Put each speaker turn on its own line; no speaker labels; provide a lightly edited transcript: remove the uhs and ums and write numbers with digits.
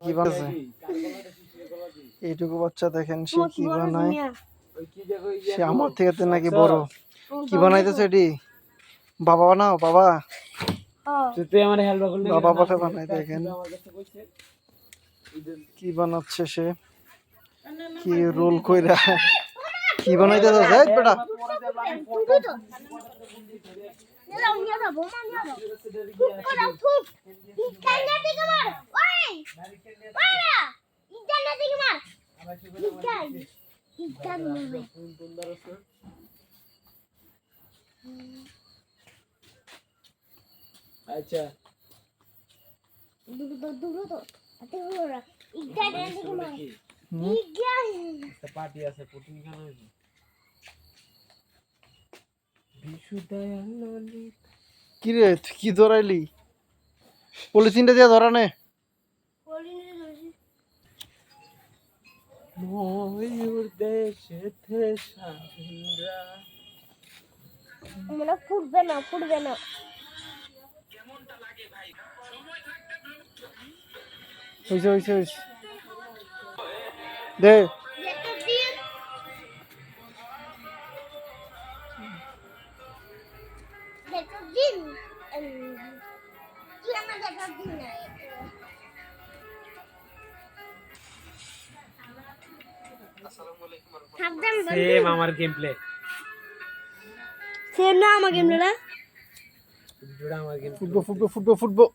কি বানাচ্ছে এইটুকু বাচ্চা দেখেন সে কি বানায়। সে আমার থেকে নাকি বড়। কি বানাইতেছে এটি? বাবা বানাও বাবা। বাবা বলে বানাই। দেখেন কি বানাচ্ছে সে, কি রোল কইরা কি বানাইতেছে বেটা।
আচ্ছা পার্টি আছে পুটিং খানা হইছে
কি রে কি ধরাইলি? পলিথিনটা দিয়ে ধরা নে।
ময়ূর দেশেতে স্বাধীনরা
মনে ফুটবে না ফুটবে না।
হইছে হইছে হইছে দে।
সেম আমার গেম প্লে
সেম না আমার গেম না
আমার গেম
ফুটবো ফুটবো ফুটবো ফুটবো।